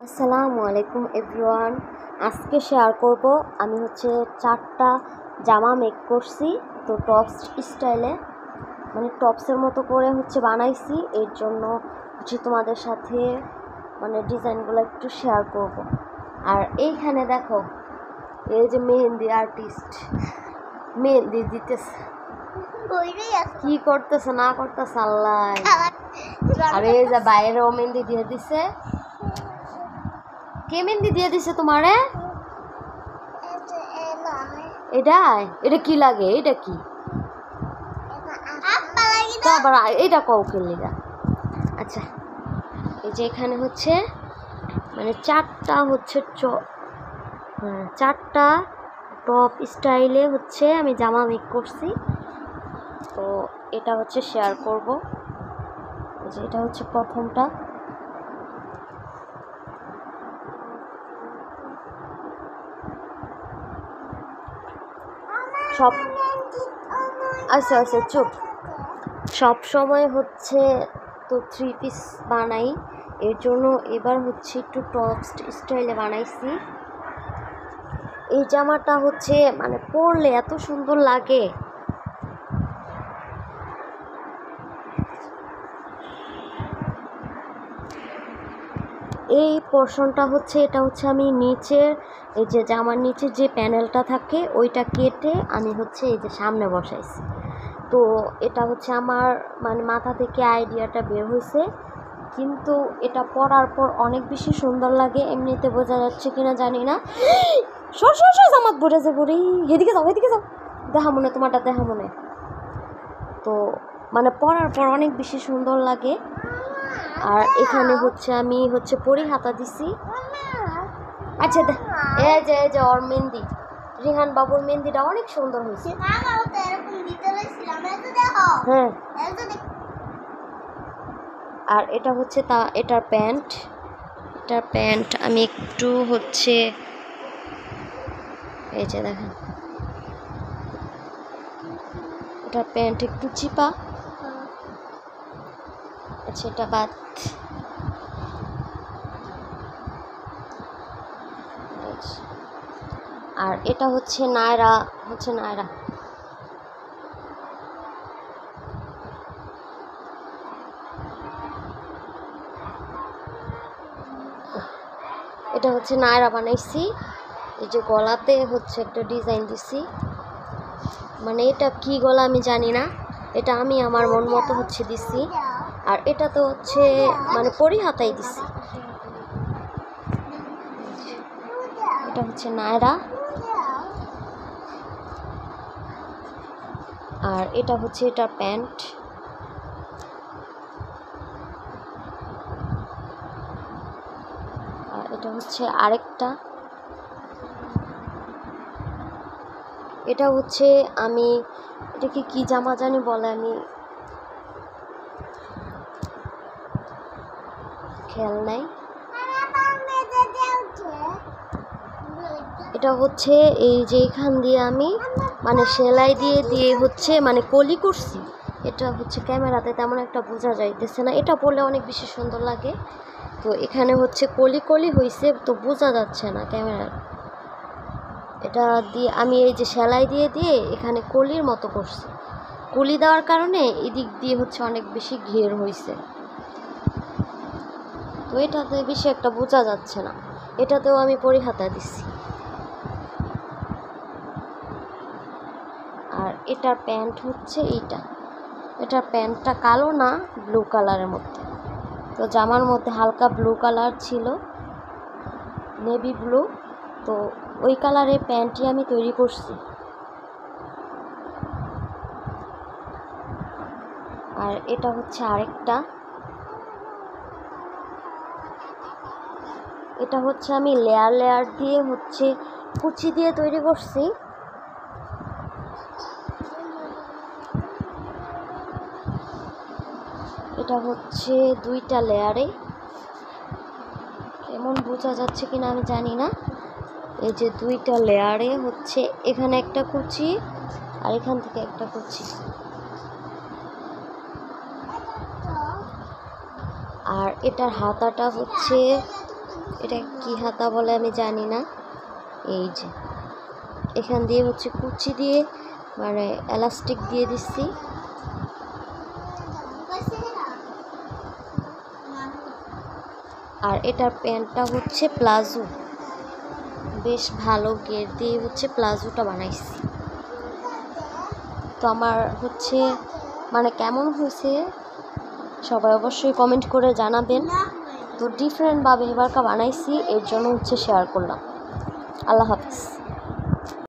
আসসালামু আলাইকুম এভরিওয়ান। আজকে শেয়ার করব আমি চারটা জামা মেক করছি। তো টপস স্টাইলে টপসের মতো করে বানাইছি। এর জন্য তোমাদের সাথে ডিজাইনগুলো একটু শেয়ার করব। আর এইখানে দেখো, এই যে মেহেন্দি আর্টিস্ট মেহেন্দি দিতেছে, কি করতেছে না করতেছে আল্লাহ। আর এই যে বাইরেও মেহেন্দি দিয়ে দিছে। কে মেহেন্দি দিয়ে দিছে তোমারে? এটা কি লাগে? এটা কি? আবার এটা কৌকে লিগা। আচ্ছা, এই যে এখানে চারটা টপ স্টাইলে আমি জামা মেক করছি। তো এটা শেয়ার করব। যে এটা প্রথমটা। সব আচ্ছা চুপ। সব সময় তো 3 পিস বানাই, এর জন্য এবার একটু টপ স্টাইলে বানাইছি। এই জামাটা পরলে এত সুন্দর লাগে। এই পোর্শনটা এটা আমি নিচের এই যে জামার নিচে যে প্যানেলটা থাকে ওইটা কেটে আমি এই যে সামনে বসাইছি। তো এটা আমার মাথা থেকে আইডিয়াটা বের হয়েছে, কিন্তু এটা পরার পর অনেক বেশি সুন্দর লাগে। এমনিতে বোঝা যাচ্ছে কিনা জানি না। সর জামাত ভরে যে ভরে, এদিকে যাও দেখা মনে, তোমারটা দেখা মনে। তো পরার পর অনেক বেশি সুন্দর লাগে। আর এখানে আমি পরি হাতা দিছি। আচ্ছা, এই যে ওর মেহেন্দি, রিহান বাবুর মেহেন্দিটা অনেক সুন্দর হয়েছে। হ্যাঁ, আর এটা এটার প্যান্ট আমি একটু এই যে দেখেন, এটার প্যান্ট একটু চিপা। আচ্ছা, এটা বাদ। আর এটা নায়রা নায়রা। এটা নায়রা বানাইছি। এই যে গলাতে একটা ডিজাইন দিছি। এটা কি গলা আমি জানি না, এটা আমি আমার মন মতো দিছি। আর এটা তো পরি হাতাই দিছি। এটা নায়রা। আর এটা এটা প্যান্ট। আর এটা আরেকটা। এটা আমি এটাকে কি জামা জানি বলে, আমি খেয়াল নাই। এটা এই যে এখান দিয়ে আমি সেলাই দিয়ে দিয়ে কলি করছি। এটা ক্যামেরাতে তেমন একটা বোঝা যাইতেছে না, এটা পরলে অনেক বেশি সুন্দর লাগে। তো এখানে কলি কলি হয়েছে, তো বোঝা যাচ্ছে না ক্যামেরার। এটা দিয়ে আমি এই যে সেলাই দিয়ে দিয়ে এখানে কলির মতো করছি। কলি দেওয়ার কারণে এদিক দিয়ে অনেক বেশি ঘের হয়েছে। তো এটাতে বেশি একটা বোঝা যাচ্ছে না। এটাতেও আমি পরি হাতা দিছি। আর এটার প্যান্ট এটার প্যান্টটা কালো না, ব্লু কালারের মধ্যে। তো জামার মধ্যে হালকা ব্লু কালার ছিল, নেভি ব্লু। তো ওই কালারের প্যান্টই আমি তৈরি করছি। আর এটা আরেকটা। এটা আমি লেয়ার লেয়ার দিয়ে কুচি দিয়ে তৈরি করছি। এটা 2টা লেয়ারে। কেমন বোঝা যাচ্ছে কিনা আমি জানি না। এই যে 2টা লেয়ারে এখানে একটা কুচি আর এখান থেকে একটা কুচি। আর এটার হাতাটা এটা কি হাতা বলে আমি জানি না। এই যে এখান দিয়ে হচ্ছে কুচি দিয়ে মানে এলাস্টিক দিয়ে দিচ্ছি। আর এটার প্যান্টটা হচ্ছে প্লাজো, বেশ ভালো গের দিয়ে হচ্ছে প্লাজোটা বানাইছি। তো আমার হচ্ছে মানে কেমন হয়েছে সবাই অবশ্যই কমেন্ট করে জানাবেন। তো ডিফারেন্টভাবে এবারকা বানাইছি, এর জন্য হচ্ছে শেয়ার করলাম। আল্লাহ হাফিজ।